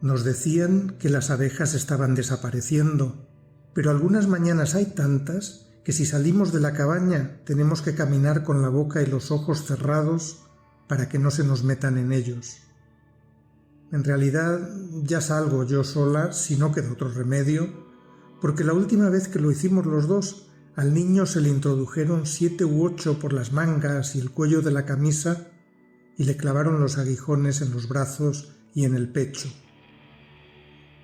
Nos decían que las abejas estaban desapareciendo, pero algunas mañanas hay tantas que si salimos de la cabaña tenemos que caminar con la boca y los ojos cerrados para que no se nos metan en ellos. En realidad ya salgo yo sola si no queda otro remedio, porque la última vez que lo hicimos los dos, al niño se le introdujeron 7 u 8 por las mangas y el cuello de la camisa y le clavaron los aguijones en los brazos y en el pecho.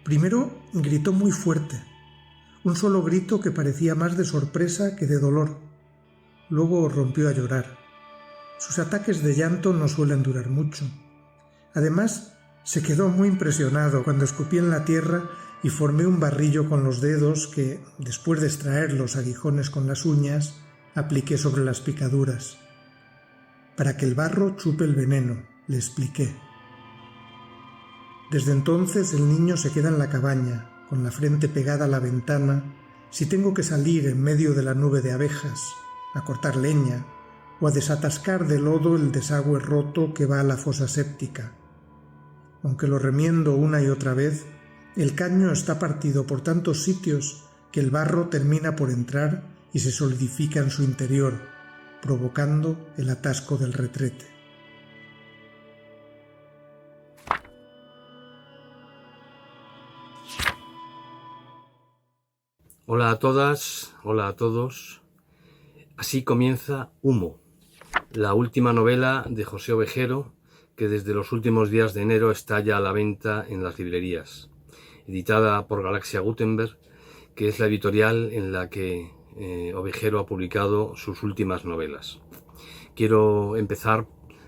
Primero gritó muy fuerte, un solo grito que parecía más de sorpresa que de dolor. Luego rompió a llorar. Sus ataques de llanto no suelen durar mucho. Además, se quedó muy impresionado cuando escupí en la tierra y formé un barrillo con los dedos que, después de extraer los aguijones con las uñas, apliqué sobre las picaduras. Para que el barro chupe el veneno, le expliqué. Desde entonces el niño se queda en la cabaña, con la frente pegada a la ventana, si tengo que salir en medio de la nube de abejas, a cortar leña o a desatascar de lodo el desagüe roto que va a la fosa séptica. Aunque lo remiendo una y otra vez, el caño está partido por tantos sitios que el barro termina por entrar y se solidifica en su interior, provocando el atasco del retrete. Hola a todas, hola a todos. Así comienza Humo, la última novela de José Ovejero, que desde los últimos días de enero está ya a la venta en las librerías, editada por Galaxia Gutenberg, que es la editorial en la que Ovejero ha publicado sus últimas novelas. Quiero empezar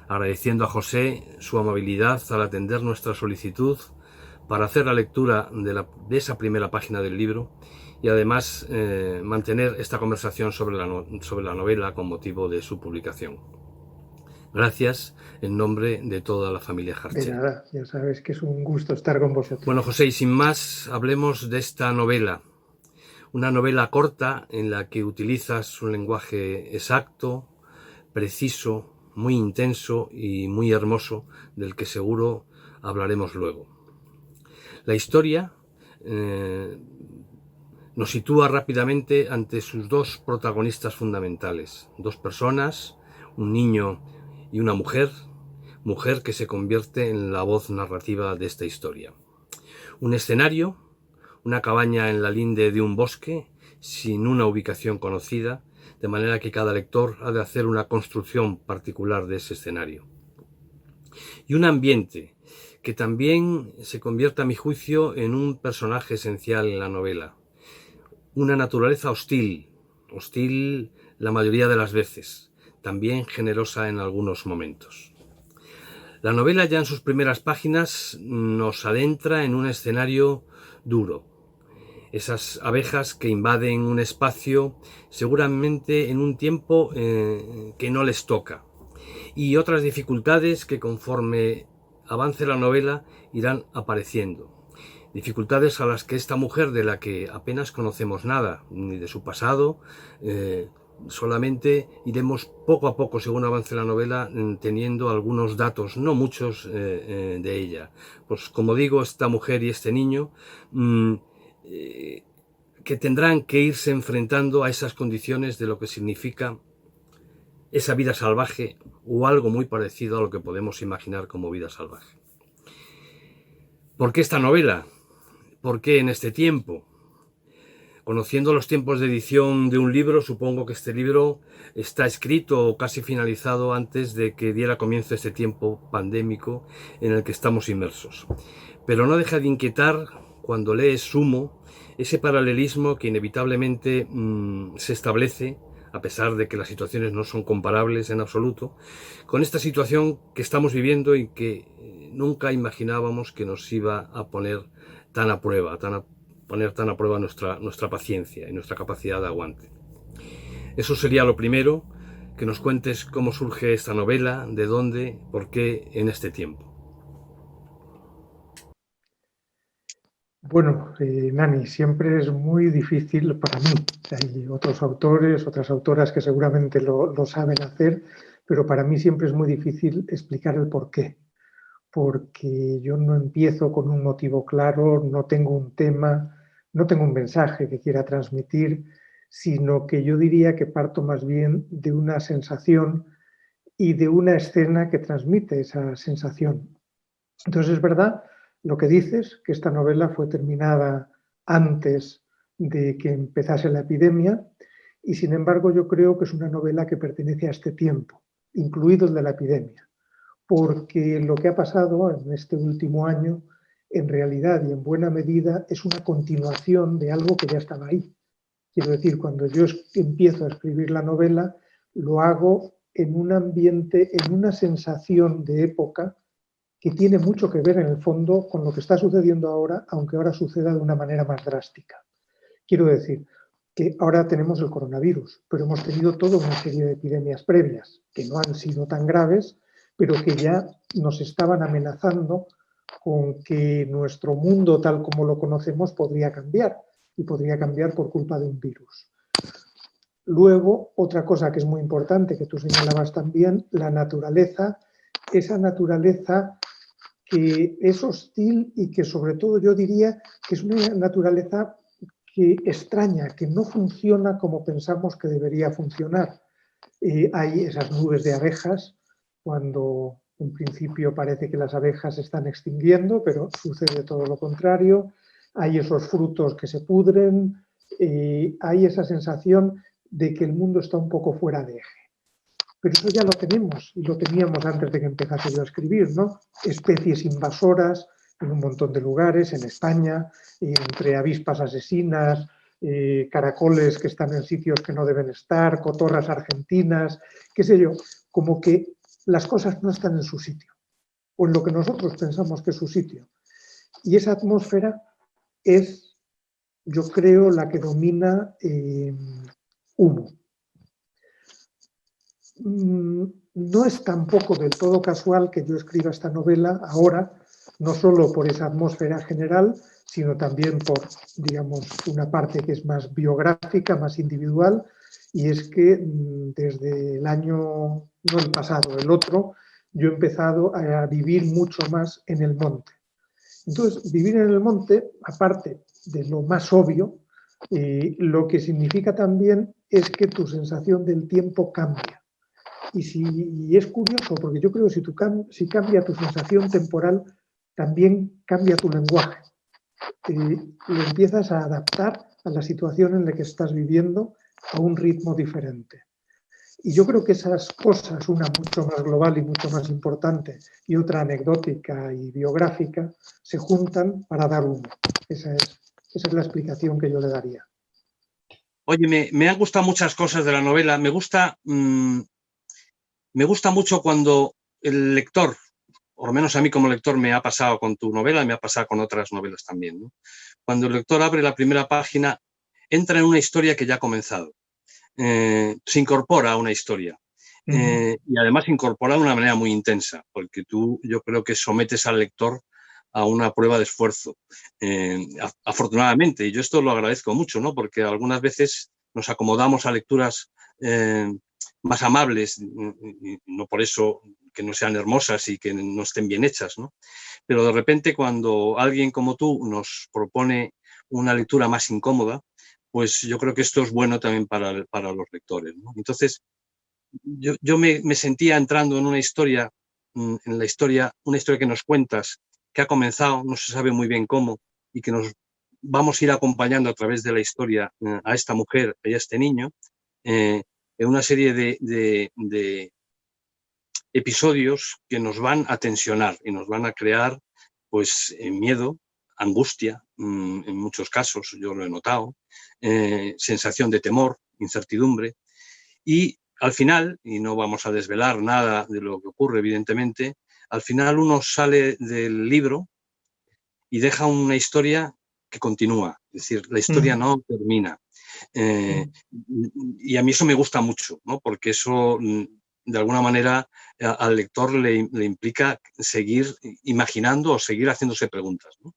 agradeciendo a José su amabilidad al atender nuestra solicitud para hacer la lectura de esa primera página del libro y además mantener esta conversación sobre la novela con motivo de su publicación. Gracias en nombre de toda la familia Jarché. De nada, ya sabes que es un gusto estar con vosotros. Bueno, José, y sin más, hablemos de esta novela. Una novela corta en la que utilizas un lenguaje exacto, preciso, muy intenso y muy hermoso, del que seguro hablaremos luego. La historia nos sitúa rápidamente ante sus dos protagonistas fundamentales, dos personas, un niño y una mujer que se convierte en la voz narrativa de esta historia. Un escenario, una cabaña en la linde de un bosque, sin una ubicación conocida, de manera que cada lector ha de hacer una construcción particular de ese escenario. Y un ambiente que también se convierte, a mi juicio, en un personaje esencial en la novela. Una naturaleza hostil la mayoría de las veces, también generosa en algunos momentos. La novela ya en sus primeras páginas nos adentra en un escenario duro. Esas abejas que invaden un espacio seguramente en un tiempo que no les toca, y otras dificultades que conforme avance la novela irán apareciendo. Dificultades a las que esta mujer, de la que apenas conocemos nada, ni de su pasado, solamente iremos poco a poco, según avance la novela, teniendo algunos datos, no muchos, de ella. Pues como digo, esta mujer y este niño que tendrán que irse enfrentando a esas condiciones de lo que significa esa vida salvaje o algo muy parecido a lo que podemos imaginar como vida salvaje. ¿Por qué esta novela? ¿Por qué en este tiempo? Conociendo los tiempos de edición de un libro, supongo que este libro está escrito o casi finalizado antes de que diera comienzo este tiempo pandémico en el que estamos inmersos. Pero no deja de inquietar, cuando lees Humo, ese paralelismo que inevitablemente se establece, a pesar de que las situaciones no son comparables en absoluto, con esta situación que estamos viviendo y que nunca imaginábamos que nos iba a poner tan a prueba, poner tan a prueba nuestra paciencia y nuestra capacidad de aguante. Eso sería lo primero, que nos cuentes cómo surge esta novela, de dónde, por qué en este tiempo. Bueno, Nani, siempre es muy difícil para mí. Hay otros autores, otras autoras que seguramente lo saben hacer, pero para mí siempre es muy difícil explicar el porqué. porque yo no empiezo con un motivo claro, no tengo un tema, no tengo un mensaje que quiera transmitir, sino que yo diría que parto más bien de una sensación y de una escena que transmite esa sensación. Entonces es verdad lo que dices, que esta novela fue terminada antes de que empezase la epidemia y sin embargo yo creo que es una novela que pertenece a este tiempo, incluido el de la epidemia, porque lo que ha pasado en este último año en realidad y en buena medida es una continuación de algo que ya estaba ahí. Quiero decir, cuando yo empiezo a escribir la novela, lo hago en un ambiente, en una sensación de época que tiene mucho que ver en el fondo con lo que está sucediendo ahora, aunque ahora suceda de una manera más drástica. Quiero decir que ahora tenemos el coronavirus, pero hemos tenido toda una serie de epidemias previas que no han sido tan graves, pero que ya nos estaban amenazando con que nuestro mundo tal como lo conocemos podría cambiar y podría cambiar por culpa de un virus. Luego, otra cosa que es muy importante, que tú señalabas también, la naturaleza, esa naturaleza que es hostil y que sobre todo yo diría que es una naturaleza que extraña, que no funciona como pensamos que debería funcionar. Hay esas nubes de abejas, cuando en principio parece que las abejas se están extinguiendo, pero sucede todo lo contrario. Hay esos frutos que se pudren, hay esa sensación de que el mundo está un poco fuera de eje. Pero eso ya lo tenemos y lo teníamos antes de que empezase yo a escribir, ¿no? Especies invasoras en un montón de lugares, en España, entre avispas asesinas, caracoles que están en sitios que no deben estar, cotorras argentinas, qué sé yo, como que las cosas no están en su sitio, o en lo que nosotros pensamos que es su sitio. Y esa atmósfera es, yo creo, la que domina Humo. No es tampoco del todo casual que yo escriba esta novela ahora, no solo por esa atmósfera general, sino también por, digamos, una parte que es más biográfica, más individual, y es que desde el año, no el pasado, el otro, yo he empezado a vivir mucho más en el monte. Entonces, vivir en el monte, aparte de lo más obvio, lo que significa también es que tu sensación del tiempo cambia. Y es curioso, porque yo creo que si cambia tu sensación temporal, también cambia tu lenguaje. Lo empiezas a adaptar a la situación en la que estás viviendo a un ritmo diferente. Y yo creo que esas cosas, una mucho más global y mucho más importante y otra anecdótica y biográfica, se juntan para dar uno. Esa es la explicación que yo le daría. Oye, me han gustado muchas cosas de la novela. Me gusta mucho cuando el lector, por lo menos a mí como lector me ha pasado con tu novela y me ha pasado con otras novelas también, ¿no? Cuando el lector abre la primera página, entra en una historia que ya ha comenzado. Se incorpora a una historia. Y además se incorpora de una manera muy intensa, porque tú, yo creo que sometes al lector a una prueba de esfuerzo. Afortunadamente, y yo esto lo agradezco mucho, ¿no? Porque algunas veces nos acomodamos a lecturas más amables, y no por eso que no sean hermosas y que no estén bien hechas, ¿no? Pero de repente cuando alguien como tú nos propone una lectura más incómoda, pues yo creo que esto es bueno también para los lectores, ¿no? Entonces, yo me sentía entrando en una historia, una historia que nos cuentas, que ha comenzado, no se sabe muy bien cómo, y que nos vamos a ir acompañando a través de la historia a esta mujer y a este niño, en una serie de episodios que nos van a tensionar y nos van a crear pues miedo, angustia, en muchos casos, yo lo he notado, sensación de temor, incertidumbre, y al final, y no vamos a desvelar nada de lo que ocurre, evidentemente, al final uno sale del libro y deja una historia que continúa, es decir, la historia no termina. Y a mí eso me gusta mucho, ¿no? Porque eso, de alguna manera, al lector le implica seguir imaginando o seguir haciéndose preguntas, ¿no?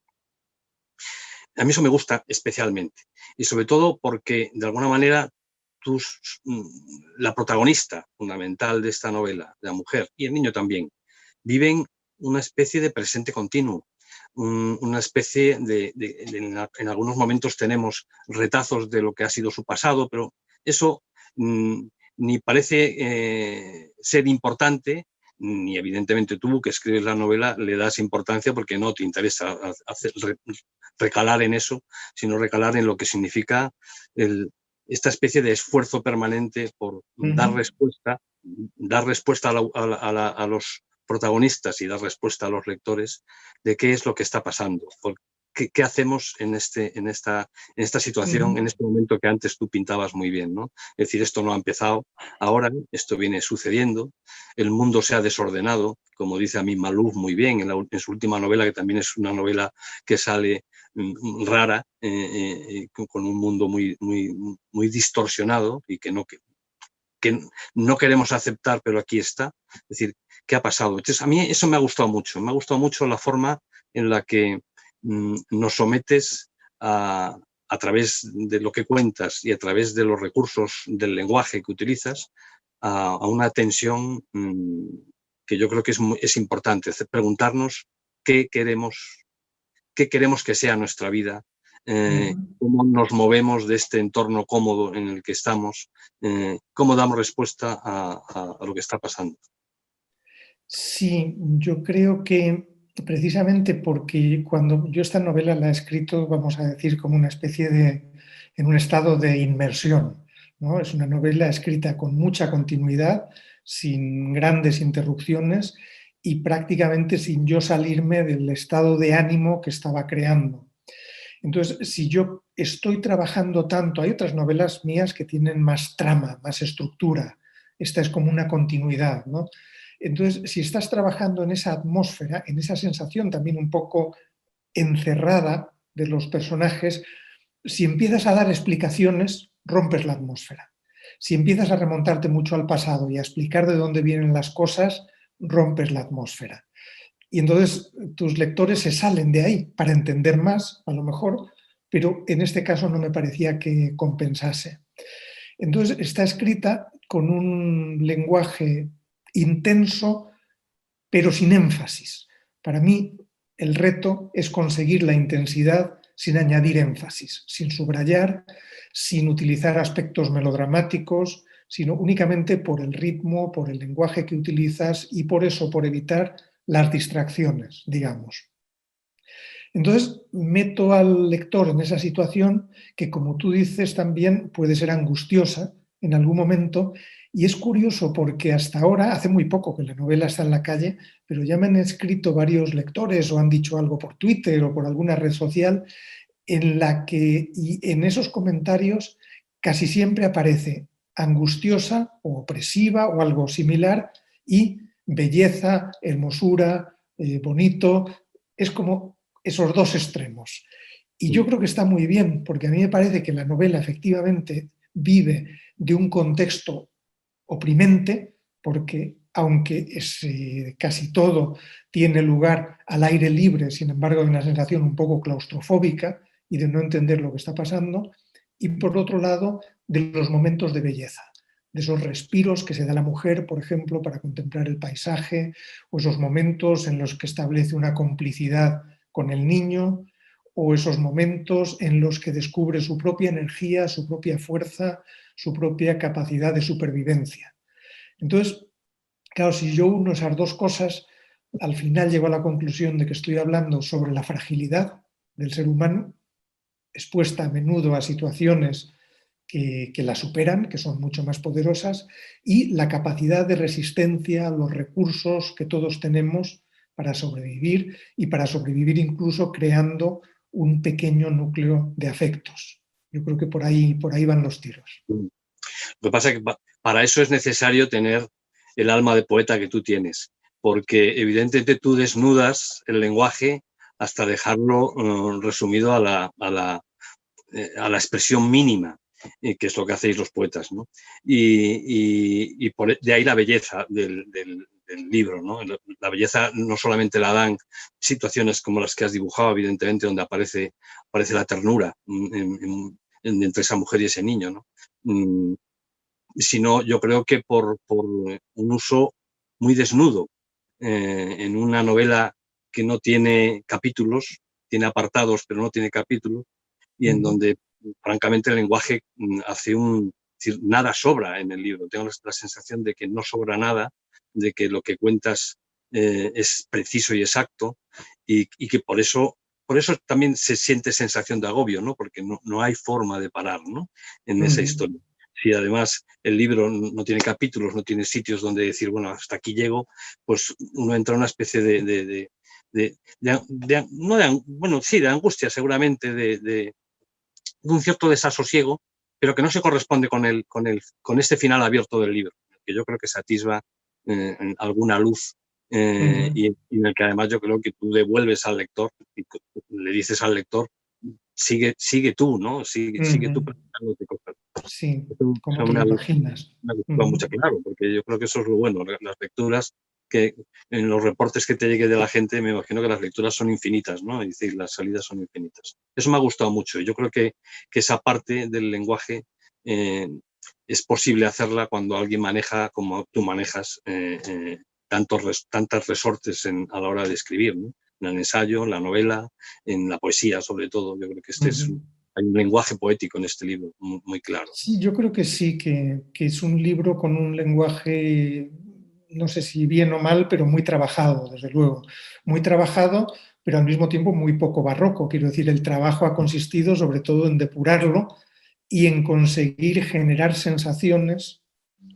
A mí eso me gusta especialmente. Y sobre todo porque, de alguna manera, la protagonista fundamental de esta novela, la mujer y el niño también, viven una especie de presente continuo, una especie en algunos momentos tenemos retazos de lo que ha sido su pasado, pero eso ni parece ser importante, ni evidentemente tú, que escribes la novela, le das importancia porque no te interesa recalar en eso, sino recalar en lo que significa esta especie de esfuerzo permanente por dar respuesta a los protagonistas y dar respuesta a los lectores de qué es lo que está pasando, qué hacemos en esta situación, en este momento que antes tú pintabas muy bien, ¿no? Es decir, esto no ha empezado ahora, esto viene sucediendo, el mundo se ha desordenado, como dice a mí Malouf muy bien en su última novela, que también es una novela que sale rara, con un mundo muy distorsionado y que no queremos aceptar, pero aquí está. Es decir, ¿qué ha pasado? Entonces, a mí eso me ha gustado mucho la forma en la que nos sometes a través de lo que cuentas y a través de los recursos del lenguaje que utilizas a una tensión que yo creo que es importante, preguntarnos qué queremos que sea nuestra vida, cómo nos movemos de este entorno cómodo en el que estamos, cómo damos respuesta a lo que está pasando. Sí, yo creo que precisamente porque cuando yo esta novela la he escrito, vamos a decir, como una especie en un estado de inmersión, ¿no? Es una novela escrita con mucha continuidad, sin grandes interrupciones y prácticamente sin yo salirme del estado de ánimo que estaba creando. Entonces, si yo estoy trabajando tanto, hay otras novelas mías que tienen más trama, más estructura. Esta es como una continuidad, ¿no? Entonces, si estás trabajando en esa atmósfera, en esa sensación también un poco encerrada de los personajes, si empiezas a dar explicaciones, rompes la atmósfera. Si empiezas a remontarte mucho al pasado y a explicar de dónde vienen las cosas, rompes la atmósfera. Y entonces tus lectores se salen de ahí para entender más, a lo mejor, pero en este caso no me parecía que compensase. Entonces está escrita con un lenguaje intenso, pero sin énfasis. Para mí, el reto es conseguir la intensidad sin añadir énfasis, sin subrayar, sin utilizar aspectos melodramáticos, sino únicamente por el ritmo, por el lenguaje que utilizas y por eso, por evitar las distracciones, digamos. Entonces, meto al lector en esa situación que, como tú dices, también puede ser angustiosa en algún momento. Y es curioso porque hasta ahora, hace muy poco que la novela está en la calle, pero ya me han escrito varios lectores o han dicho algo por Twitter o por alguna red social en la que, y en esos comentarios casi siempre aparece angustiosa o opresiva o algo similar y belleza, hermosura, bonito. Es como esos dos extremos. Y yo creo que está muy bien, porque a mí me parece que la novela efectivamente vive de un contexto oprimente, porque aunque casi todo tiene lugar al aire libre, sin embargo hay una sensación un poco claustrofóbica y de no entender lo que está pasando, y por otro lado, de los momentos de belleza, de esos respiros que se da la mujer, por ejemplo, para contemplar el paisaje, o esos momentos en los que establece una complicidad con el niño, o esos momentos en los que descubre su propia energía, su propia fuerza, su propia capacidad de supervivencia. Entonces, claro, si yo uno esas dos cosas, al final llego a la conclusión de que estoy hablando sobre la fragilidad del ser humano, expuesta a menudo a situaciones que la superan, que son mucho más poderosas, y la capacidad de resistencia, los recursos que todos tenemos para sobrevivir y para sobrevivir incluso creando un pequeño núcleo de afectos. Yo creo que por ahí van los tiros. Lo que pasa es que para eso es necesario tener el alma de poeta que tú tienes, porque evidentemente tú desnudas el lenguaje hasta dejarlo resumido a la expresión mínima, que es lo que hacéis los poetas, ¿no? Y de ahí la belleza del libro, ¿no? La belleza no solamente la dan situaciones como las que has dibujado, evidentemente, donde aparece la ternura entre esa mujer y ese niño, ¿no? Sino yo creo que por un uso muy desnudo en una novela que no tiene capítulos, tiene apartados, pero no tiene capítulos, y en donde, francamente, el lenguaje hace es decir, nada sobra en el libro. Tengo la sensación de que no sobra nada, de que lo que cuentas es preciso y exacto, y que por eso también se siente sensación de agobio, ¿no? Porque no hay forma de parar, ¿no? En esa historia. Si además el libro no tiene capítulos, no tiene sitios donde decir, bueno, hasta aquí llego, pues uno entra en una especie de angustia seguramente, de un cierto desasosiego, pero que no se corresponde con este final abierto del libro, que yo creo que se atisba en alguna luz, y en el que además yo creo que tú devuelves al lector, y le dices al lector, sigue tú, ¿no? Sigue tú preguntándote cosas. Sí, como Eso te lo me imaginas. gustado mucho, claro, porque yo creo que eso es lo bueno, las lecturas, que en los reportes que te llegue de la gente, me imagino que las lecturas son infinitas, ¿no? Es decir, las salidas son infinitas. Eso me ha gustado mucho. Yo creo que esa parte del lenguaje es posible hacerla cuando alguien maneja, como tú manejas, tantas resortes a la hora de escribir, ¿no? En el ensayo, en la novela, en la poesía, sobre todo. Yo creo que hay un lenguaje poético en este libro muy, muy claro. Sí, yo creo que sí, que es un libro con un lenguaje, no sé si bien o mal, pero muy trabajado, desde luego. Muy trabajado, pero al mismo tiempo muy poco barroco. Quiero decir, el trabajo ha consistido sobre todo en depurarlo y en conseguir generar sensaciones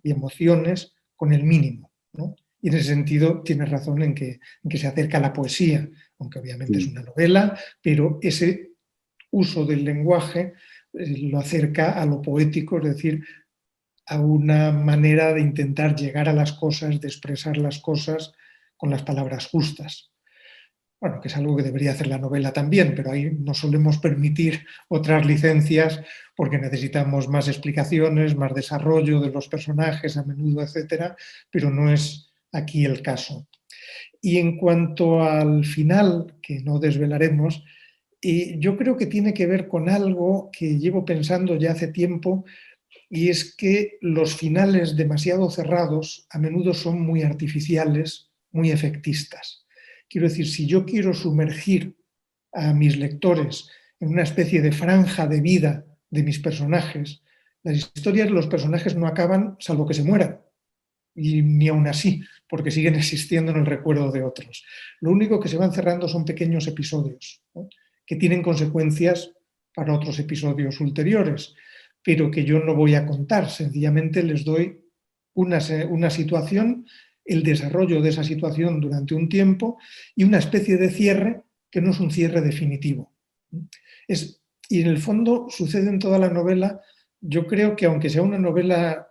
y emociones con el mínimo, ¿no? Y en ese sentido tienes razón en que se acerca a la poesía, aunque obviamente es una novela, pero ese uso del lenguaje lo acerca a lo poético, es decir, a una manera de intentar llegar a las cosas, de expresar las cosas con las palabras justas. Bueno, que es algo que debería hacer la novela también, pero ahí no solemos permitir otras licencias porque necesitamos más explicaciones, más desarrollo de los personajes a menudo, etcétera, pero no es aquí el caso. Y en cuanto al final, que no desvelaremos, yo creo que tiene que ver con algo que llevo pensando ya hace tiempo, y es que los finales demasiado cerrados a menudo son muy artificiales, muy efectistas. Quiero decir, si yo quiero sumergir a mis lectores en una especie de franja de vida de mis personajes, las historias de los personajes no acaban salvo que se mueran, y ni aún así, porque siguen existiendo en el recuerdo de otros. Lo único que se van cerrando son pequeños episodios, ¿no? Que tienen consecuencias para otros episodios ulteriores, pero que yo no voy a contar, sencillamente les doy una situación, el desarrollo de esa situación durante un tiempo y una especie de cierre que no es un cierre definitivo. Y en el fondo sucede en toda la novela. Yo creo que aunque sea una novela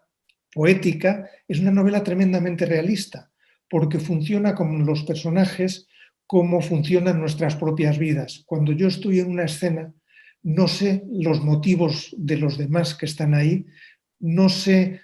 poética, es una novela tremendamente realista, porque funciona con los personajes como funcionan nuestras propias vidas. Cuando yo estoy en una escena, no sé los motivos de los demás que están ahí, no sé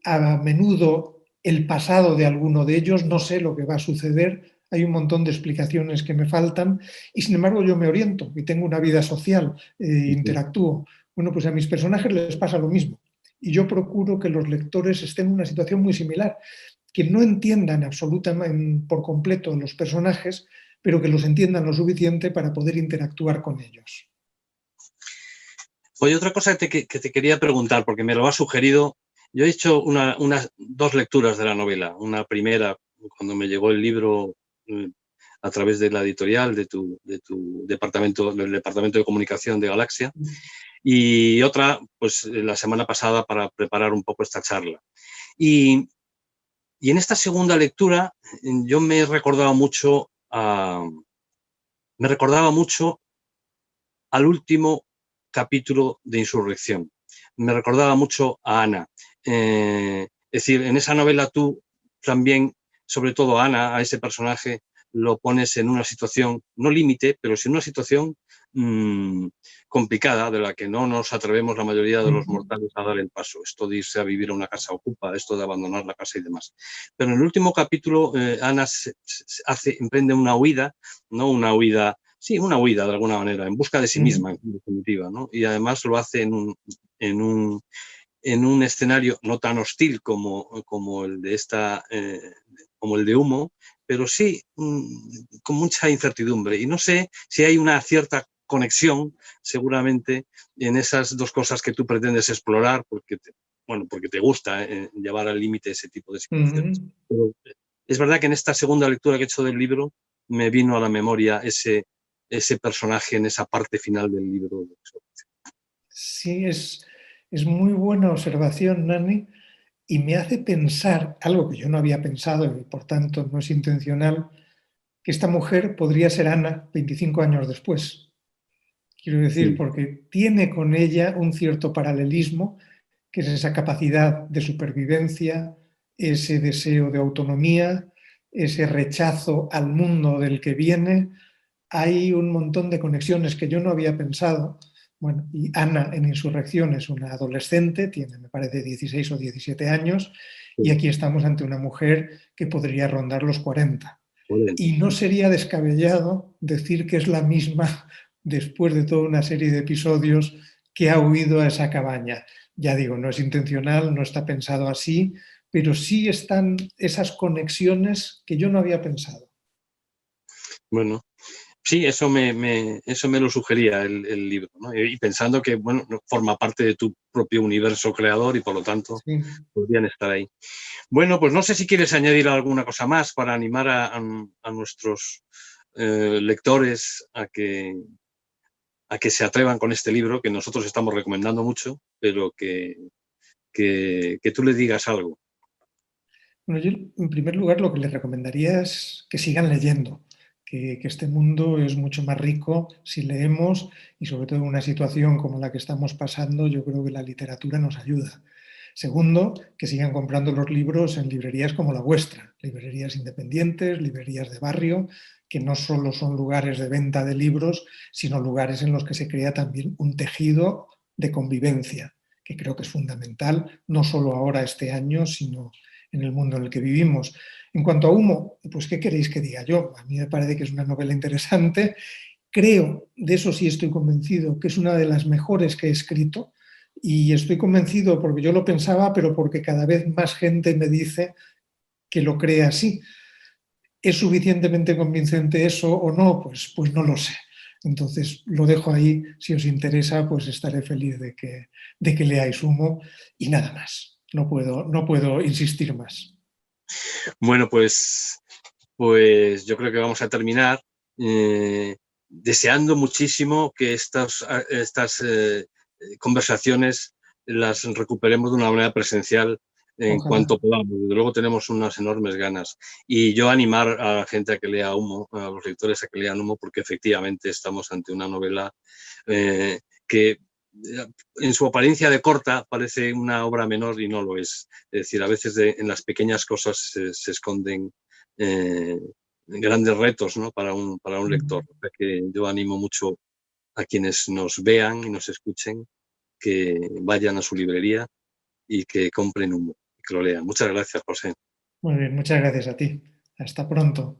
a menudo el pasado de alguno de ellos, no sé lo que va a suceder, hay un montón de explicaciones que me faltan y sin embargo yo me oriento y tengo una vida social, interactúo. Bueno, pues a mis personajes les pasa lo mismo y yo procuro que los lectores estén en una situación muy similar, que no entiendan absolutamente por completo los personajes, pero que los entiendan lo suficiente para poder interactuar con ellos. Oye, otra cosa que te quería preguntar, porque me lo has sugerido. Yo he hecho dos lecturas de la novela. Una primera, cuando me llegó el libro a través de la editorial de tu departamento, del Departamento de Comunicación de Galaxia, y otra, pues la semana pasada para preparar un poco esta charla. Y en esta segunda lectura yo me recordaba mucho al último capítulo de Insurrección. Me recordaba mucho a Ana. Es decir, en esa novela tú también, sobre todo a Ana, a ese personaje, lo pones en una situación, no límite, pero sí en una situación complicada, de la que no nos atrevemos la mayoría de los mortales a dar el paso. Esto de irse a vivir a una casa ocupa, esto de abandonar la casa y demás. Pero en el último capítulo, Ana emprende una huida, no una huida... Sí, una huida de alguna manera, en busca de sí misma, en definitiva, ¿no? Y además lo hace en un escenario no tan hostil como el de como el de Humo, pero sí con mucha incertidumbre. Y no sé si hay una cierta conexión, seguramente, en esas dos cosas que tú pretendes explorar, porque te gusta llevar al límite ese tipo de situaciones. Ujú. Pero es verdad que en esta segunda lectura que he hecho del libro me vino a la memoria ese personaje en esa parte final del libro. Sí, es muy buena observación, Nani, y me hace pensar algo que yo no había pensado y por tanto no es intencional, que esta mujer podría ser Ana 25 años después. Quiero decir, Sí, porque tiene con ella un cierto paralelismo, que es esa capacidad de supervivencia, ese deseo de autonomía, ese rechazo al mundo del que viene. Hay un montón de conexiones que yo no había pensado. Bueno, y Ana en Insurrección es una adolescente, tiene, me parece, 16 o 17 años, y sí, aquí estamos ante una mujer que podría rondar los 40. bueno, Y no sería descabellado decir que es la misma después de toda una serie de episodios que ha huido a esa cabaña. Ya digo, no es intencional, no está pensado así, pero sí están esas conexiones que yo no había pensado. bueno. Sí, eso me lo sugería el libro, ¿no? Y pensando que, bueno, forma parte de tu propio universo creador y por lo tanto Sí. podrían estar ahí. Bueno, pues no sé si quieres añadir alguna cosa más para animar a nuestros lectores a que se atrevan con este libro que nosotros estamos recomendando mucho, pero que tú le digas algo. Bueno, yo en primer lugar lo que les recomendaría es que sigan leyendo, que este mundo es mucho más rico si leemos y sobre todo en una situación como la que estamos pasando, yo creo que la literatura nos ayuda. Segundo, que sigan comprando los libros en librerías como la vuestra, librerías independientes, librerías de barrio, que no solo son lugares de venta de libros, sino lugares en los que se crea también un tejido de convivencia, que creo que es fundamental, no solo ahora este año, sino en el mundo en el que vivimos. En cuanto a Humo, pues ¿qué queréis que diga yo? A mí me parece que es una novela interesante. Creo, de eso sí estoy convencido, que es una de las mejores que he escrito y estoy convencido porque yo lo pensaba, pero porque cada vez más gente me dice que lo cree así. ¿Es suficientemente convincente eso o no? Pues no lo sé. Entonces lo dejo ahí. Si os interesa, pues estaré feliz de que leáis Humo y nada más. No puedo insistir más. Bueno, pues yo creo que vamos a terminar deseando muchísimo que estas conversaciones las recuperemos de una manera presencial en Ojalá. cuanto podamos. Desde luego tenemos unas enormes ganas. Y yo animar a la gente a que lea Humo, a los lectores a que lean Humo, porque efectivamente estamos ante una novela que en su apariencia de corta parece una obra menor y no lo es. Es decir, a veces en las pequeñas cosas se esconden eh, grandes retos, ¿no? Para un lector. O sea que yo animo mucho a quienes nos vean y nos escuchen que vayan a su librería y que compren Humo, que lo lean. Muchas gracias, José. Muy bien, muchas gracias a ti. Hasta pronto.